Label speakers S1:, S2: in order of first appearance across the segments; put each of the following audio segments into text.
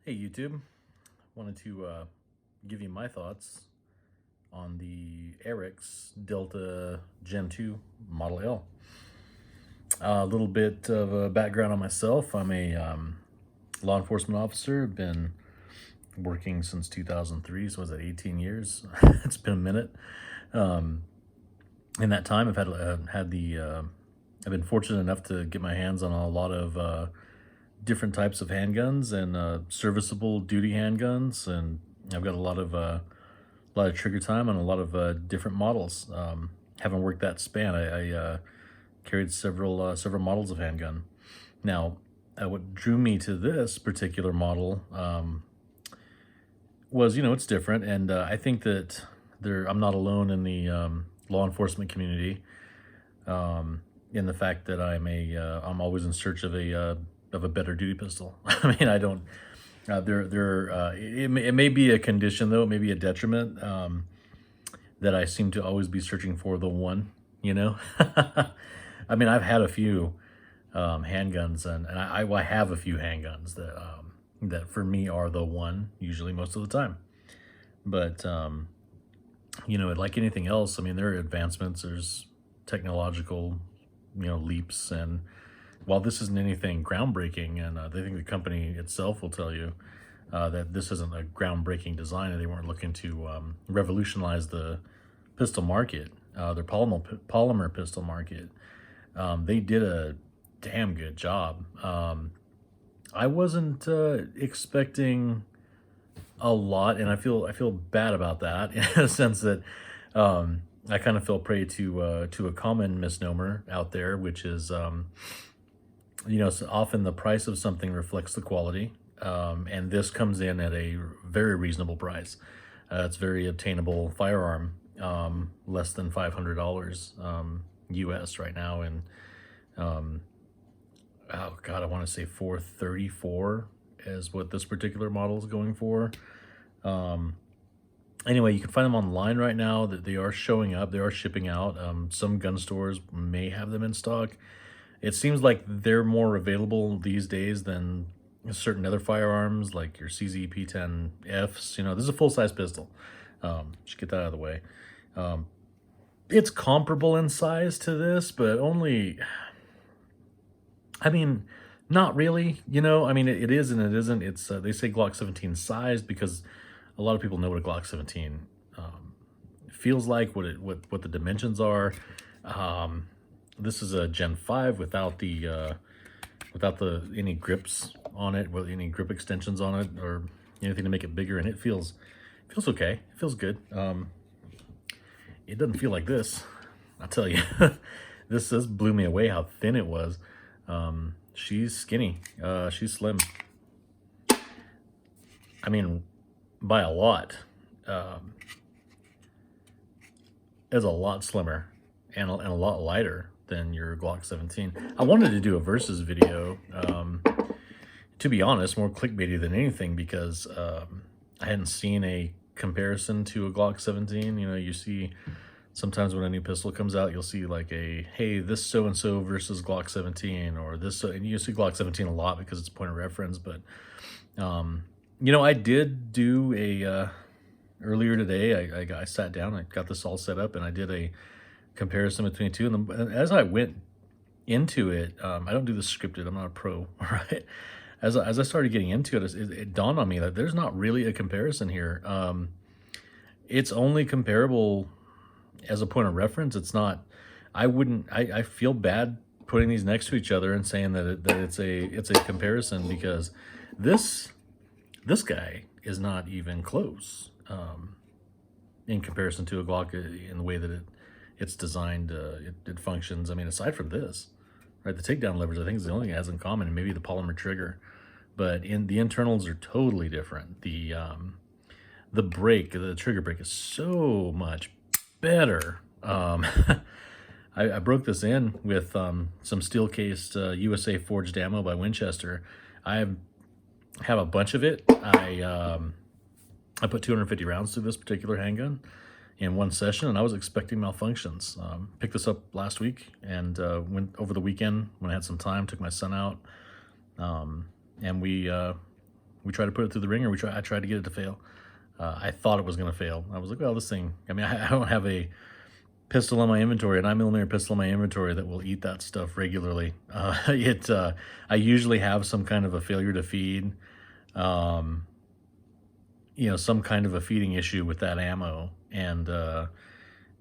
S1: Hey YouTube, wanted to give you my thoughts on the Arex Delta Gen 2 Model L. A little bit of a background on myself. I'm a law enforcement officer. I've been working since 2003, so was that 18 years? It's been a minute. In that time, I've been fortunate enough to get my hands on a lot of different types of handguns and serviceable duty handguns, and I've got a lot of trigger time on a lot of different models. Having worked that span, I carried several models of handgun. Now, what drew me to this particular model was, it's different, and I think that I'm not alone in the law enforcement community. In the fact that I'm always in search of a better duty pistol. I mean, I don't. It may be a condition though. It may be a detriment that I seem to always be searching for the one. I mean, I've had a few handguns, and I have a few handguns that for me are the one. Usually, most of the time, but like anything else, I mean, there are advancements. There's technological leaps, and while this isn't anything groundbreaking, and I think the company itself will tell you that this isn't a groundbreaking design, and they weren't looking to revolutionize the pistol market, their polymer pistol market. They did a damn good job. I wasn't expecting a lot, and I feel bad about that in a sense that I kind of fell prey to a common misnomer out there, which is so often the price of something reflects the quality, and this comes in at a very reasonable price. It's very obtainable firearm, less than $500 US right now, and oh god, I want to say 434 is what this particular model is going for. Anyway, you can find them online right now. That they are showing up, they are shipping out. Some gun stores may have them in stock. It seems like they're more available these days than certain other firearms, like your CZ P10Fs. This is a full-size pistol. Just get that out of the way. It's comparable in size to this, but only, I mean, not really. I mean, it is and it isn't. It's they say Glock 17 sized because a lot of people know what a Glock 17 feels like, what the dimensions are. This is a Gen 5 without the any grips on it, with any grip extensions on it, or anything to make it bigger, and it feels okay. It feels good. It doesn't feel like this, I'll tell you. This blew me away how thin it was. She's skinny. She's slim. I mean, by a lot. Is a lot slimmer and a lot lighter than your Glock 17. I wanted to do a versus video, to be honest, more clickbaity than anything, because I hadn't seen a comparison to a Glock 17. You see sometimes when a new pistol comes out, you'll see like hey, this so-and-so versus Glock 17, or this, and you see Glock 17 a lot because it's a point of reference. But I did do a earlier today, I sat down, I got this all set up, and I did a comparison between the two. And as I went into it, I don't do this scripted, I'm not a pro, right? As I started getting into it, it dawned on me that there's not really a comparison here. It's only comparable as a point of reference. It's not, I feel bad putting these next to each other and saying that it's a comparison, because this guy is not even close in comparison to a Glock in the way that it's designed. It functions. I mean, aside from this, right, the takedown levers, I think, is the only thing it has in common, and maybe the polymer trigger. But the internals are totally different. The trigger brake is so much better. I broke this in with some steel-cased USA forged ammo by Winchester. I have a bunch of it. I put 250 rounds through this particular handgun in one session, and I was expecting malfunctions. Picked this up last week, and went over the weekend when I had some time, took my son out, and we We tried to put it through the ringer. I tried to get it to fail. I thought it was going to fail. I was like, well, this thing, I mean, I don't have a pistol in my inventory, a 9mm pistol in my inventory that will eat that stuff regularly. I usually have some kind of a failure to feed, you know, some kind of a feeding issue with that ammo, and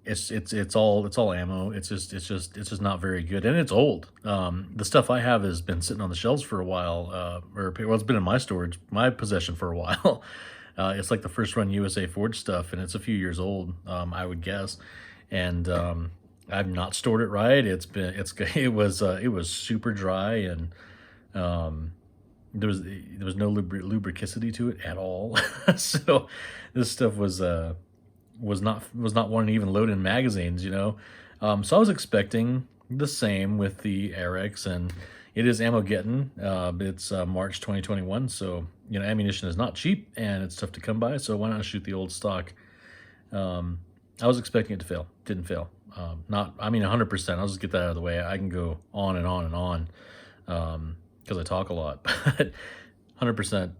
S1: it's all ammo. It's just not very good, and it's old. The stuff I have has been sitting on the shelves for a while, or well, it's been in my storage, my possession for a while. It's like the first run USA Forge stuff, and it's a few years old, I would guess. And I've not stored it right. It was super dry, and there was no lubricity to it at all. So this stuff was not wanting to even load in magazines, you know. So I was expecting the same with the Arex, and it is ammo getting. It's March 2021, so you know ammunition is not cheap and it's tough to come by. So why not shoot the old stock? I was expecting it to fail. Didn't fail. Not, I mean, 100%. I'll just get that out of the way. I can go on and on and on because I talk a lot. But 100%.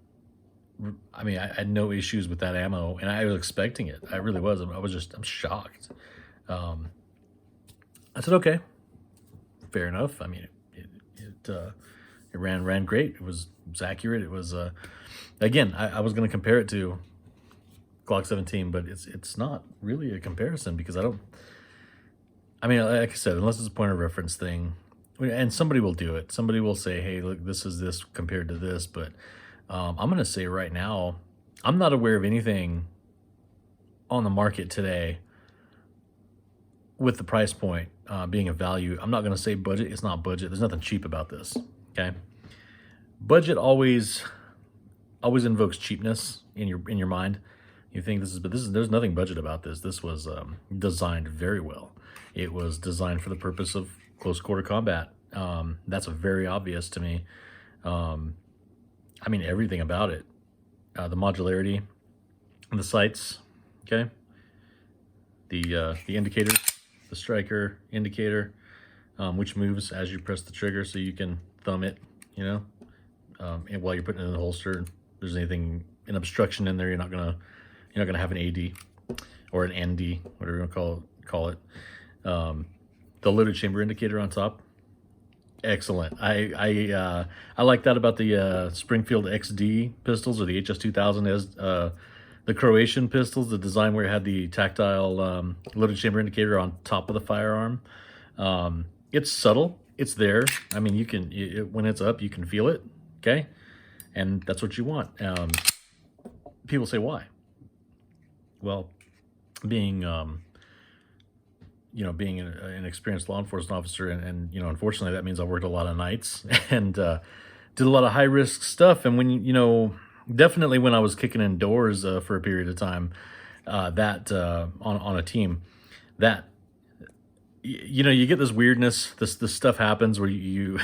S1: I mean, I had no issues with that ammo, and I was expecting it. I really was. I'm shocked. I said, okay, fair enough. I mean, it ran great. It was accurate. It was, again, I was going to compare it to Glock 17, but it's not really a comparison because I mean, like I said, unless it's a point of reference thing, and somebody will do it. Somebody will say, hey, look, this is this compared to this, but I'm going to say right now, I'm not aware of anything on the market today with the price point being a value. I'm not going to say budget. It's not budget. There's nothing cheap about this, okay? Budget always invokes cheapness in your mind. You think there's nothing budget about this. This was designed very well. It was designed for the purpose of close quarter combat. That's very obvious to me. I mean, everything about it, the modularity, the sights, okay, the indicators, the striker indicator, which moves as you press the trigger, so you can thumb it, you know, and while you're putting it in the holster. If there's an obstruction in there, you're not gonna have an AD or an ND, whatever you want to call it. The loaded chamber indicator on top, excellent. I like that about the Springfield XD pistols, or the HS2000 as the Croatian pistols. The design where it had the tactile loaded chamber indicator on top of the firearm. It's subtle. It's there. I mean, you can when it's up, you can feel it. Okay, and that's what you want. People say why? Well, being being an experienced law enforcement officer, and you know, unfortunately, that means I worked a lot of nights and did a lot of high risk stuff. And when definitely when I was kicking in doors for a period of time, that on a team, that you get this weirdness. This stuff happens where you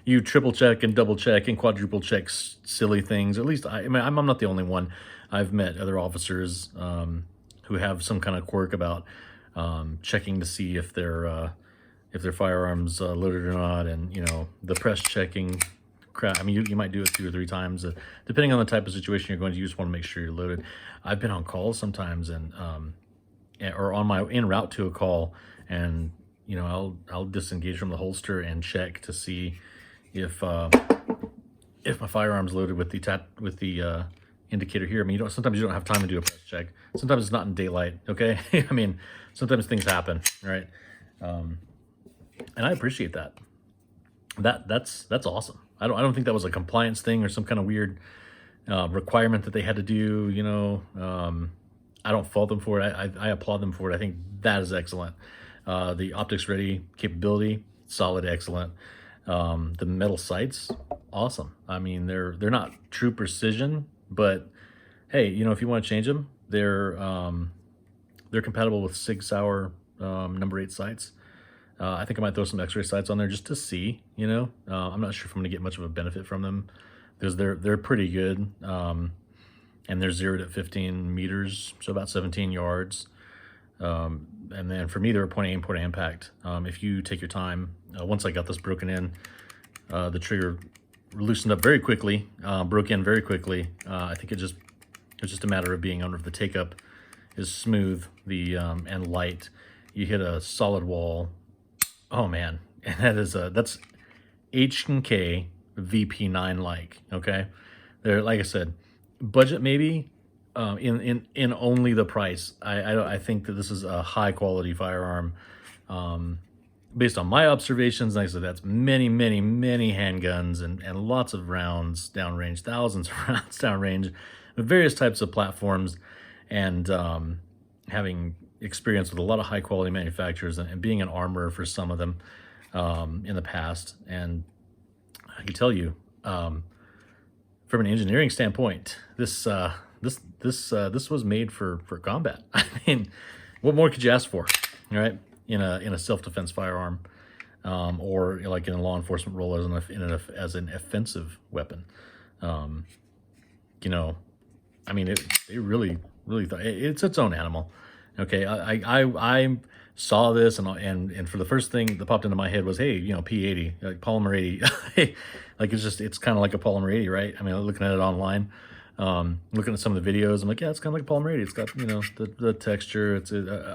S1: you triple check and double check and quadruple check silly things. At least I mean, I'm not the only one. I've met other officers who have some kind of quirk about checking to see if their firearms loaded or not, and you know, the press checking crap. I mean, you might do it 2 or 3 times, depending on the type of situation you're going to. You just want to make sure you're loaded. I've been on calls sometimes, and or on my en route to a call, and you know, I'll disengage from the holster and check to see if my firearm's loaded with the indicator here. I mean, sometimes you don't have time to do a press check. Sometimes it's not in daylight, okay? I mean, sometimes things happen, right? And I appreciate that. That's awesome. I don't think that was a compliance thing or some kind of weird requirement that they had to do, you know. I don't fault them for it. I applaud them for it. I think that is excellent. The optics ready capability, solid, excellent. The metal sights, awesome. I mean, they're not true precision, but hey, you know, if you want to change them, they're compatible with Sig Sauer number 8 sights. I think I might throw some X-ray sights on there just to see, you know. I'm not sure if I'm gonna get much of a benefit from them because they're pretty good. And they're zeroed at 15 meters, so about 17 yards. And then for me, they're a point aim, point impact. If you take your time, once I got this broken in, the trigger loosened up very quickly, broke in very quickly. I think it's just a matter of being under the take up is smooth, and light. You hit a solid wall. Oh man, and that's H&K VP9 like. Okay, they're, like I said, budget maybe. In only the price. I think that this is a high quality firearm. Based on my observations, like I said, that's many handguns and lots of rounds downrange, thousands of rounds downrange, various types of platforms, and having experience with a lot of high quality manufacturers and being an armorer for some of them in the past. And I can tell you, from an engineering standpoint, this was made for combat. I mean, what more could you ask for, right? In a self-defense firearm, or like in a law enforcement role as an offensive weapon. You know, I mean, they really thought it's its own animal. Okay, I saw this and for the first thing that popped into my head was, hey, P80, like polymer 80. Like it's kind of like a polymer 80, right? I mean, looking at it online, looking at some of the videos, I'm like, yeah, it's kind of like a polymer 80. It's got the texture.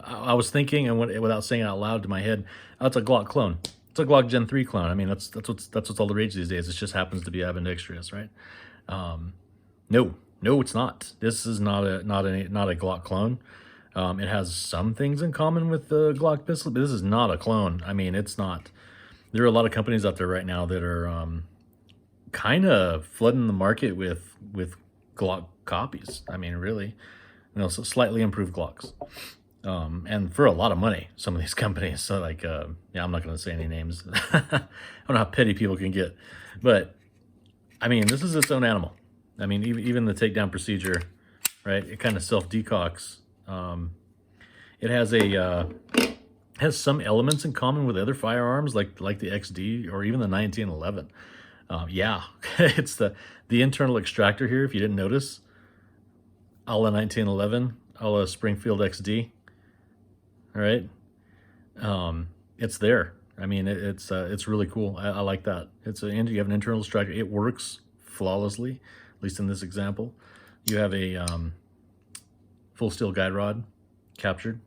S1: I was thinking, and without saying it out loud to my head, oh, it's a Glock clone. It's a Glock Gen 3 clone. I mean, that's what's all the rage these days. It just happens to be ambidextrous, right? No, it's not. This is not a Glock clone. It has some things in common with the Glock pistol, but this is not a clone. I mean, it's not. There are a lot of companies out there right now that are kind of flooding the market with Glock copies. I mean, really, so slightly improved Glocks, and for a lot of money. Some of these companies. So like, yeah, I'm not going to say any names. I don't know how petty people can get, but I mean, this is its own animal. I mean, even the takedown procedure, right? It kind of self-decocks. It has some elements in common with other firearms, like the XD or even the 1911. Yeah, it's the internal extractor here. If you didn't notice, a la 1911, a la Springfield XD. All right, it's there. I mean, it's really cool. I like that. You have an internal extractor. It works flawlessly, at least in this example. You have a full steel guide rod captured,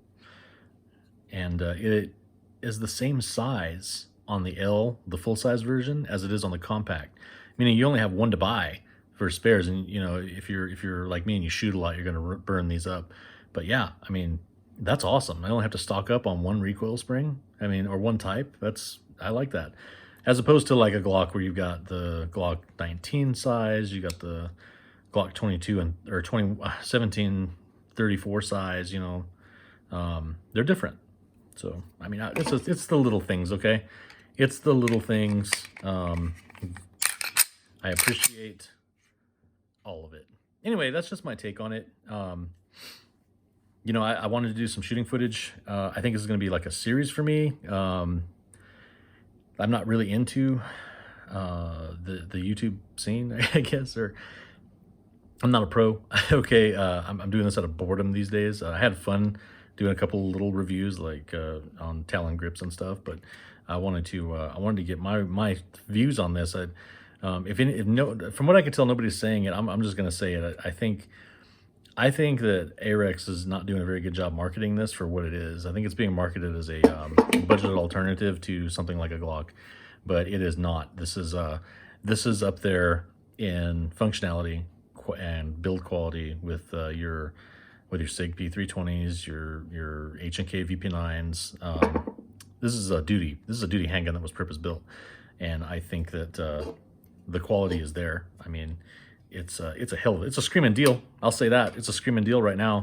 S1: and it is the same size on the full size version, as it is on the compact, meaning you only have one to buy for spares. And if you're like me and you shoot a lot, you're going to burn these up. But yeah, I mean, that's awesome. I only have to stock up on one recoil spring, I mean, or one type. I like that, as opposed to like a Glock where you've got the Glock 19 size, you got the Glock 22 or 1734 size. They're different. So I mean, it's the little things, okay? It's the little things. I appreciate all of it. Anyway, that's just my take on it. I wanted to do some shooting footage. I think this is going to be like a series for me. I'm not really into the YouTube scene, I guess, or I'm not a pro. Okay, I'm doing this out of boredom these days. I had fun doing a couple little reviews, like on Talon grips and stuff, but I wanted to get my views on this. From what I can tell, nobody's saying it. I'm just gonna say it. I think that Arex is not doing a very good job marketing this for what it is. I think it's being marketed as a budgeted alternative to something like a Glock, but it is not. This is up there in functionality and build quality with your SIG P320s, your H&K VP9s. This is a duty handgun that was purpose built, and I think that the quality is there. I mean, it's a screaming deal. I'll say that. It's a screaming deal right now.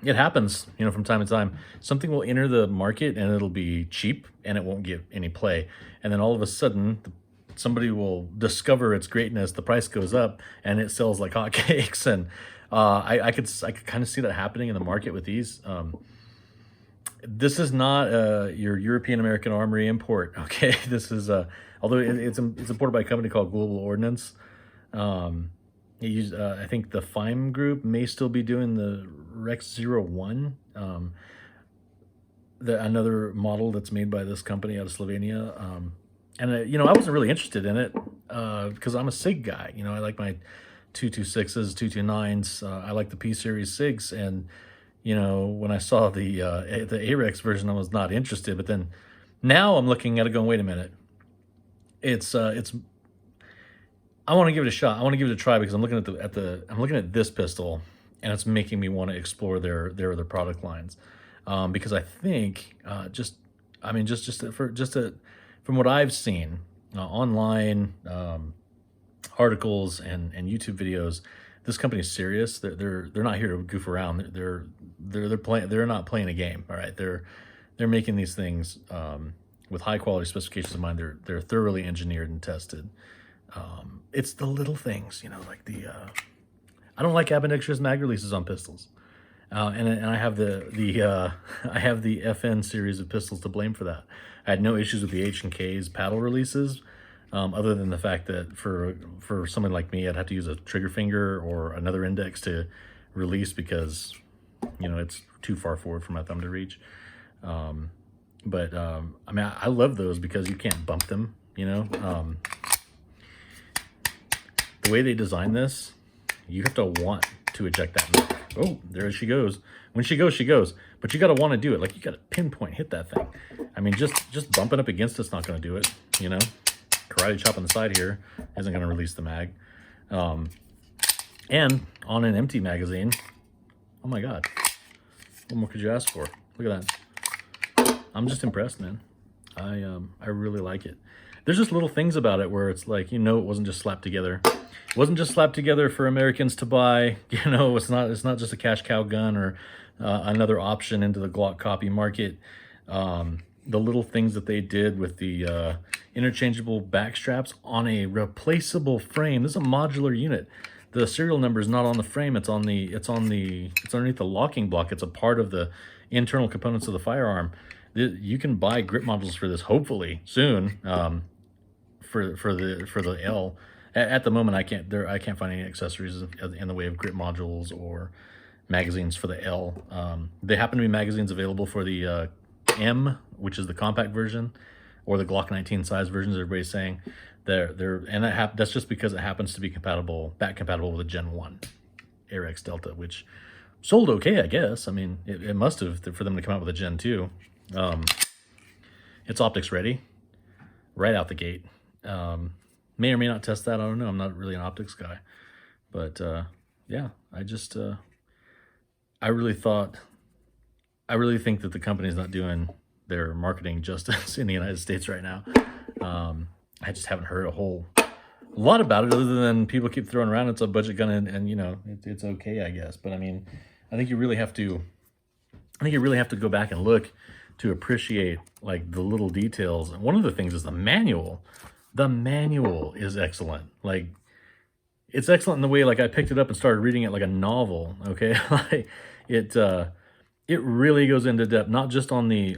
S1: It happens, from time to time. Something will enter the market and it'll be cheap and it won't get any play. And then all of a sudden, somebody will discover its greatness. The price goes up and it sells like hotcakes. And I could kind of see that happening in the market with these. This is not your European American Armory import. Okay, this is although it's imported by a company called Global Ordnance. I think the FIME group may still be doing the Rex 01, another model that's made by this company out of Slovenia. you know, I wasn't really interested in it because I'm a SIG guy. You know, I like my 226s, 229s. I like the P series SIGs, and you know, when I saw the Arex version, I was not interested. But then now I'm looking at it, going, wait a minute, it's. I want to give it a shot. I want to give it a try because I'm looking at I'm looking at this pistol, and it's making me want to explore their other product lines, because I think I mean from what I've seen online, articles and YouTube videos, this company's serious. They're not here to goof around. They're not playing a game. All right, they're making these things with high quality specifications in mind. They're thoroughly engineered and tested. It's the little things, you know, like I don't like ambidextrous mag releases on pistols, and I have I have the FN series of pistols to blame for that. I had no issues with the H&K's paddle releases, other than the fact that for someone like me, I'd have to use a trigger finger or another index to release, you know, it's too far forward for my thumb to reach. I mean, I love those because you can't bump them, you know. The way they design this, you have to want to eject that mag. Oh, there she goes. When she goes, she goes. But you got to want to do it. Like, you got to pinpoint hit that thing. I mean, just bumping up against it's not going to do it, you know. Karate chop on the side here isn't going to release the mag. And on an empty magazine, oh my God. What more could you ask for? Look at that. I'm just impressed, man. I really like it. There's just little things about it where it's like, you know, it wasn't just slapped together. It wasn't just slapped together for Americans to buy. You know, it's not just a cash cow gun or another option into the Glock copy market. The little things that they did with the interchangeable back straps on a replaceable frame. This is a modular unit. The serial number is not on the frame. It's underneath the locking block. It's a part of the internal components of the firearm. You can buy grip modules for this hopefully soon. For the L. At the moment, I can't find any accessories in the way of grip modules or magazines for the L. They happen to be magazines available for the M, which is the compact version, or the Glock 19 size versions. Everybody's saying that's just because it happens to be back compatible with the Gen 1 Arex Delta, which sold okay, I guess. I mean, it must have for them to come out with a Gen 2. It's optics ready, right out the gate. May or may not test that. I don't know. I'm not really an optics guy, but yeah, I really think that the company's not doing their marketing justice in the United States right now. I just haven't heard a whole lot about it other than people keep throwing around it's a budget gun and you know, it's okay, I guess. But I mean, I think you really have to go back and look to appreciate like the little details. And one of the things is the manual. The manual is excellent. Like, it's excellent in the way, like, I picked it up and started reading it like a novel, okay? Like, it really goes into depth, not just on the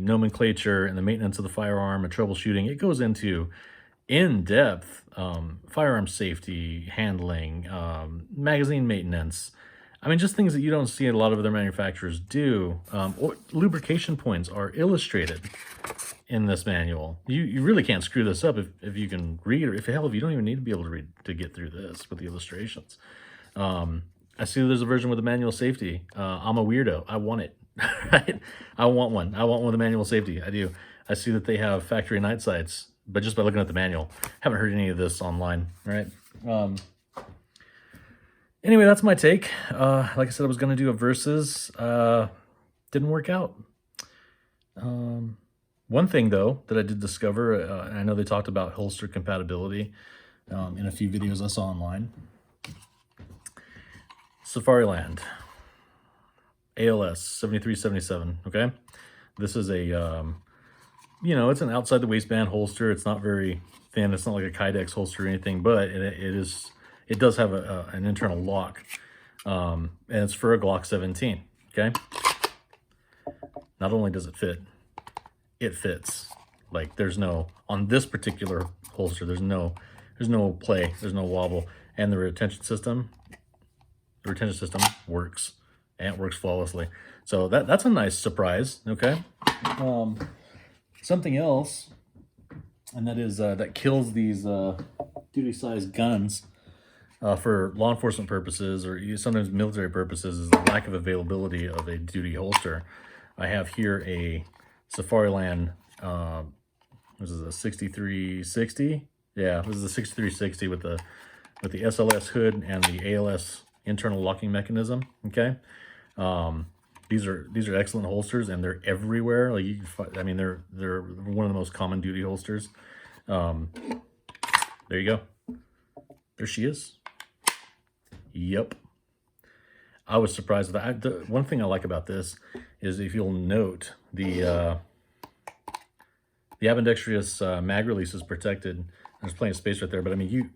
S1: nomenclature and the maintenance of the firearm and troubleshooting. It goes into in-depth firearm safety, handling, magazine maintenance. I mean, just things that you don't see a lot of other manufacturers do. Or lubrication points are illustrated in this manual. You really can't screw this up if you can read, or if you don't even need to be able to read to get through this with the illustrations. I see there's a version with a manual safety. I'm a weirdo. I want it. Right? I want one. I want one with a manual safety. I do. I see that they have factory night sights, but just by looking at the manual, haven't heard any of this online. Right? Anyway, that's my take. Like I said, I was going to do a versus. Didn't work out. One thing, though, that I did discover, and I know they talked about holster compatibility in a few videos I saw online. Safariland, ALS 7377, okay? This is a, you know, it's an outside the waistband holster. It's not very thin. It's not like a Kydex holster or anything, but it does have an internal lock, and it's for a Glock 17, okay? Not only does it fit, it fits. Like, there's no, on this particular holster, there's no play, there's no wobble, and the retention system works, and it works flawlessly. So that's a nice surprise, okay? Something else and that is that kills these duty-sized guns for law enforcement purposes or sometimes military purposes is the lack of availability of a duty holster. I have here a Safariland, this is a 6360. Yeah, this is a 6360 with the SLS hood and the ALS internal locking mechanism. Okay, these are excellent holsters, and they're everywhere. Like you can find, I mean, they're one of the most common duty holsters. There you go. There she is. Yep. I was surprised that. The one thing I like about this is, if you'll note, the ambidextrous mag release is protected. There's plenty of space right there, but I mean,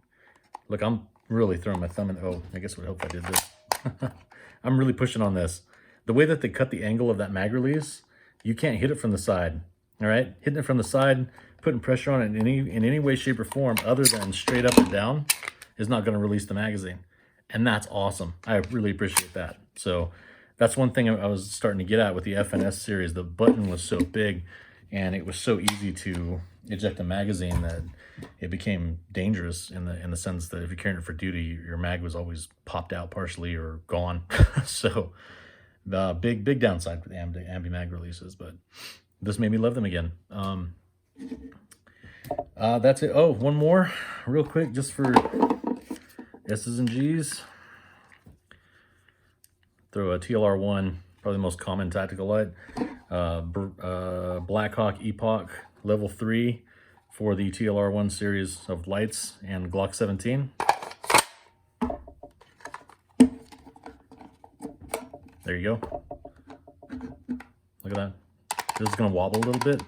S1: look, I'm really throwing my thumb in. Oh, I guess it would help if I did this. I'm really pushing on this. The way that they cut the angle of that mag release, you can't hit it from the side. All right, hitting it from the side, putting pressure on it in any way, shape, or form other than straight up and down is not going to release the magazine. And that's awesome. I really appreciate that. So that's one thing I was starting to get at with the FNS series. The button was so big and it was so easy to eject a magazine that it became dangerous in the sense that if you're carrying it for duty, your mag was always popped out partially or gone. So the big downside with the ambi mag releases, but this made me love them again. That's it. Oh, one more real quick, just for S's and G's. Throw a TLR1, probably the most common tactical light. Blackhawk Epoch level 3 for the TLR1 series of lights and Glock 17. There you go. Look at that. This is going to wobble a little bit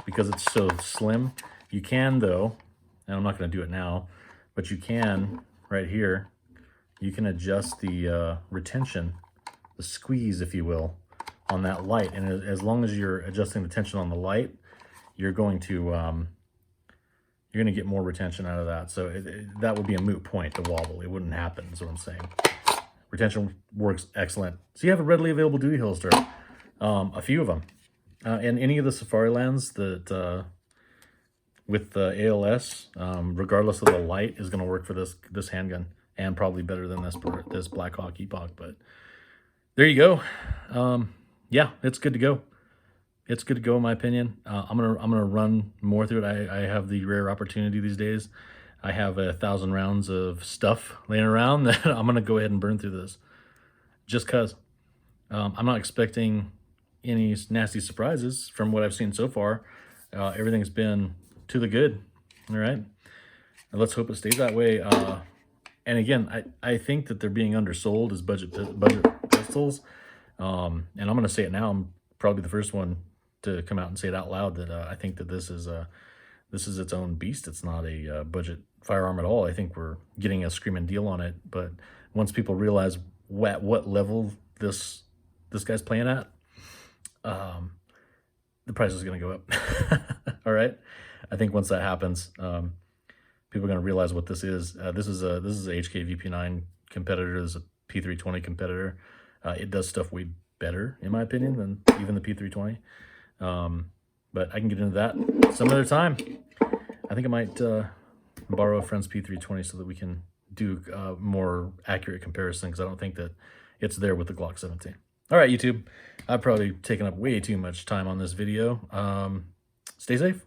S1: because it's so slim. You can, though, and I'm not going to do it now, but you can, right here, you can adjust the retention, the squeeze, if you will, on that light. And as long as you're adjusting the tension on the light, you're going to get more retention out of that. So that would be a moot point, the wobble. It wouldn't happen, is what I'm saying. Retention works excellent. So you have a readily available duty holster, a few of them. And any of the Safarilands that with the ALS, regardless of the light, is going to work for this handgun, and probably better than this Blackhawk Epoch. But there you go. Yeah, it's good to go. It's good to go in my opinion. I'm gonna run more through it. I have the rare opportunity these days. I have 1,000 rounds of stuff laying around that I'm gonna go ahead and burn through this, just cause. I'm not expecting any nasty surprises from what I've seen so far. Everything's been to the good. All right, and let's hope it stays that way. And again, I think that they're being undersold as budget pistols. And I'm going to say it now. I'm probably the first one to come out and say it out loud that I think that this is its own beast. It's not a budget firearm at all. I think we're getting a screaming deal on it. But once people realize what level this guy's playing at, the price is going to go up. All right. I think once that happens, people are going to realize what this is. This is a HK VP9 competitor. This is a P320 competitor. It does stuff way better, in my opinion, than even the P320. But I can get into that some other time. I think I might borrow a friend's P320 so that we can do a more accurate comparison, because I don't think that it's there with the Glock 17. All right, YouTube. I've probably taken up way too much time on this video. Stay safe.